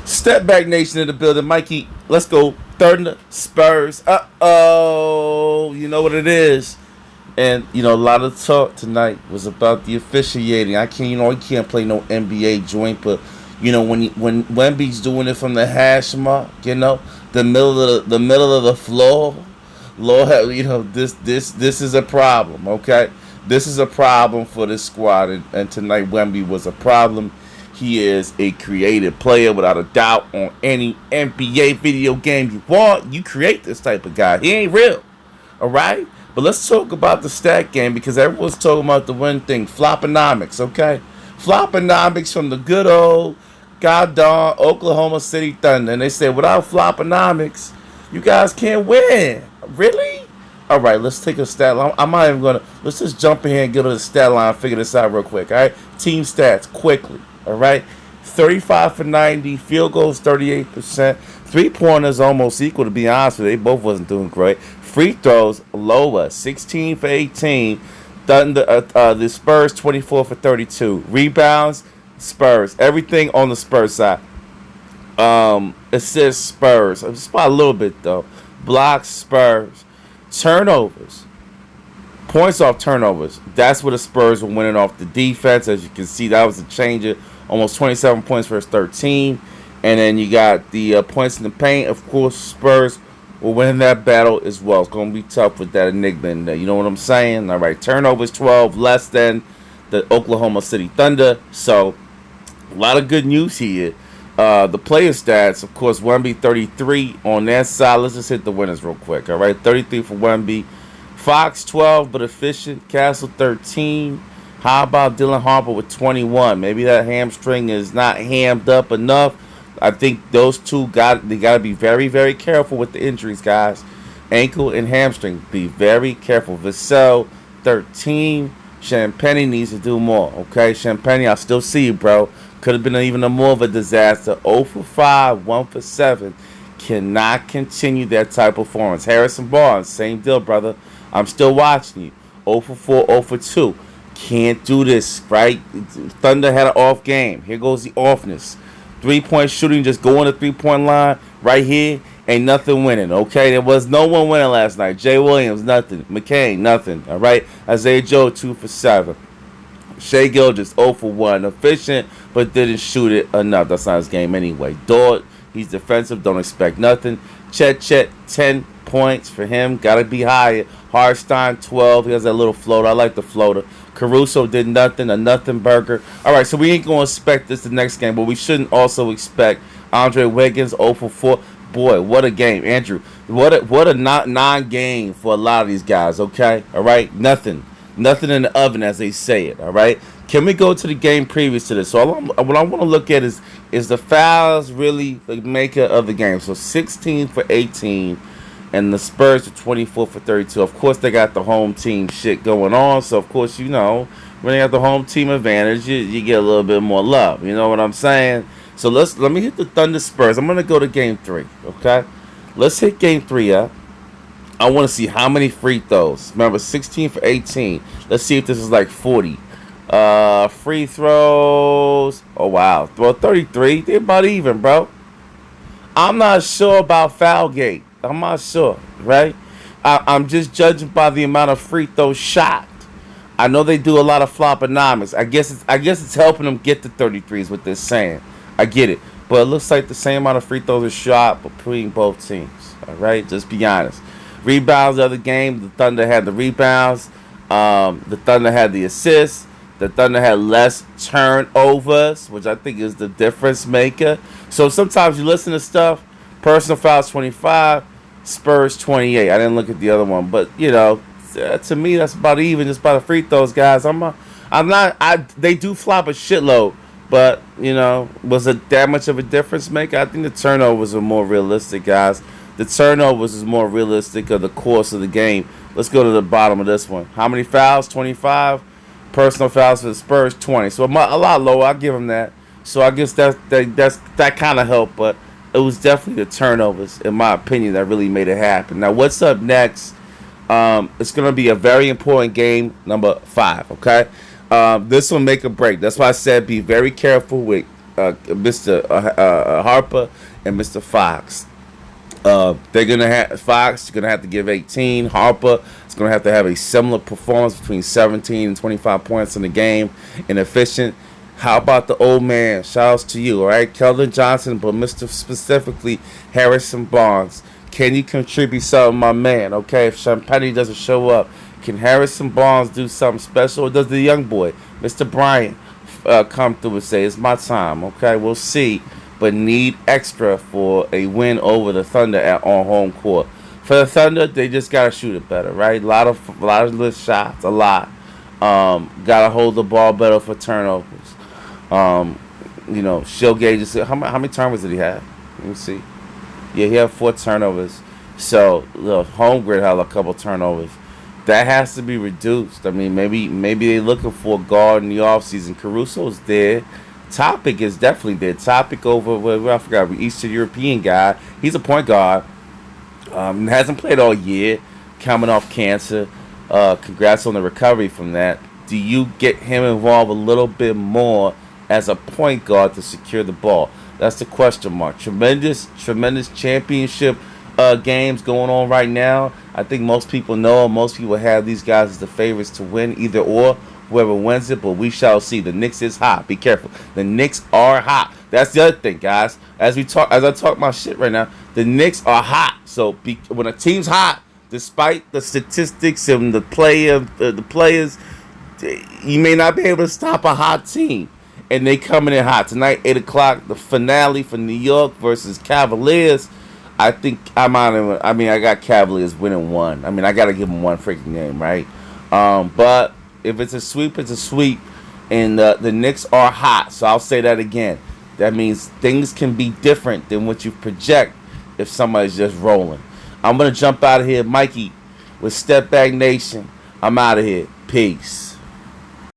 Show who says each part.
Speaker 1: Step back nation in the building. Mikey, let's go. Third in the Spurs. Uh-oh. You know what it is. And, a lot of talk tonight was about the officiating. I can't, you can't play no NBA joint, but, when Wemby's doing it from the hash mark, the middle of the floor, Lord, this is a problem, okay? This is a problem for this squad, and tonight Wemby was a problem. He is a creative player without a doubt. On any NBA video game you want, you create this type of guy. He ain't real, all right? But let's talk about the stat game because everyone's talking about the one thing, floponomics, okay? Floponomics from the good old goddamn Oklahoma City Thunder. And they say, without floponomics, you guys can't win. Really? All right, let's take a stat line. I'm not even going to, let's just jump in here and get to the stat line and figure this out real quick, all right? Team stats, quickly, all right? 35 for 90, field goals 38%. Three-pointers almost equal, to be honest with you. They both wasn't doing great. Free throws lower, 16 for 18. The Spurs 24 for 32. Rebounds, Spurs. Everything on the Spurs side. Assists, Spurs. Just by a little bit though. Blocks, Spurs. Turnovers. Points off turnovers. That's where the Spurs were winning off the defense. As you can see, that was a changer. Almost 27 points versus 13. And then you got the points in the paint. Of course, Spurs will win that battle as well. It's going to be tough with that enigma in there. You know what I'm saying? All right, turnovers 12, less than the Oklahoma City Thunder. So, a lot of good news here. The player stats, of course, Wemby 33 on their side. Let's just hit the winners real quick. All right, 33 for Wemby. Fox 12, but efficient. Castle 13. How about Dylan Harper with 21? Maybe that hamstring is not hammed up enough. I think those two got to be very, very careful with the injuries, guys. Ankle and hamstring. Be very careful. Vassell, 13. Champagne needs to do more, okay? Champagne, I still see you, bro. Could have been even more of a disaster. 0 for 5, 1 for 7. Cannot continue that type of performance. Harrison Barnes, same deal, brother. I'm still watching you. 0 for 4, 0 for 2. Can't do this, right? Thunder had an off game. Here goes the offness. 3-point shooting, just go on the 3-point line right here. Ain't nothing winning, okay? There was no one winning last night. Jay Williams, nothing. McCain, nothing, all right? Isaiah Joe, 2 for 7. Shea Gilgeous, 0 for 1. Efficient, but didn't shoot it enough. That's not his game anyway. Dort, he's defensive, don't expect nothing. Chet, 10 points for him. Got to be higher. Harstein, 12. He has that little floater. I like the floater. Caruso did nothing, a nothing burger. All right, so we ain't going to expect this the next game, but we shouldn't also expect Andre Wiggins, 0 for 4. Boy, what a game. Andrew, what a non-game for a lot of these guys, okay? All right? Nothing in the oven, as they say it, all right? Can we go to the game previous to this? So what I want to look at is the fouls really the maker of the game? So 16 for 18. And the Spurs are 24 for 32. Of course, they got the home team shit going on. So, of course, when they have the home team advantage, you get a little bit more love. You know what I'm saying? So, let me hit the Thunder Spurs. I'm going to go to Game 3, okay? Let's hit Game 3 up. I want to see how many free throws. Remember, 16 for 18. Let's see if this is like 40. Free throws. Oh, wow. Well, 33. They're about even, bro. I'm not sure about Foulgate. I'm not sure, right? I'm just judging by the amount of free throws shot. I know they do a lot of floponomics. I guess it's helping them get to 33 is what they're saying. I get it. But it looks like the same amount of free throws are shot between both teams. All right? Just be honest. Rebounds the other game, the Thunder had the rebounds. The Thunder had the assists. The Thunder had less turnovers, which I think is the difference maker. So sometimes you listen to stuff, personal fouls 25, Spurs 28. I didn't look at the other one, but to me that's about even. Just by the free throws, guys. They do flop a shitload, but was it that much of a difference maker? I think the turnovers are more realistic, guys. The turnovers is more realistic of the course of the game. Let's go to the bottom of this one. How many fouls? 25. Personal fouls for the Spurs 20. So a lot lower. I'll give them that. So I guess that kind of helped, but it was definitely the turnovers, in my opinion, that really made it happen. Now, what's up next? It's going to be a very important game, number 5, okay? This will make a break. That's why I said be very careful with Mr. Harper and Mr. Fox. They're gonna have Fox. Gonna have to give 18. Harper is gonna have to have a similar performance between 17 and 25 points in the game, and efficient. How about the old man? Shouts to you, all right, Keldon Johnson, but Mr. Specifically Harrison Barnes. Can you contribute something, my man? Okay, if Champagny doesn't show up, can Harrison Barnes do something special, or does the young boy, Mr. Bryant, come through and say it's my time? Okay, we'll see, but need extra for a win over the Thunder on home court. For the Thunder, they just gotta shoot it better, right? A lot of little shots, a lot. Gotta hold the ball better for turnovers. Showgate just how many turnovers did he have? Let me see. Yeah, he had 4 turnovers. So the home grid had a couple turnovers. That has to be reduced. I mean, maybe they're looking for a guard in the offseason. Caruso's there. Topic is definitely there. Topic over, I forgot, Eastern European guy. He's a point guard. Hasn't played all year. Coming off cancer. Congrats on the recovery from that. Do you get him involved a little bit more as a point guard to secure the ball? That's the question mark. Tremendous championship games going on right now. I think most people know, most people have these guys as the favorites to win either or, whoever wins it, but we shall see. The Knicks is hot. Be careful. The Knicks are hot. That's the other thing, guys. As I talk my shit right now, the Knicks are hot. So when a team's hot, despite the statistics and the players, you may not be able to stop a hot team. And they coming in hot. Tonight, 8 o'clock, the finale for New York versus Cavaliers. I think I got Cavaliers winning 1. I mean, I got to give them 1 freaking game, right? But if it's a sweep, it's a sweep. And the Knicks are hot. So I'll say that again. That means things can be different than what you project if somebody's just rolling. I'm going to jump out of here, Mikey, with Step Back Nation. I'm out of here. Peace.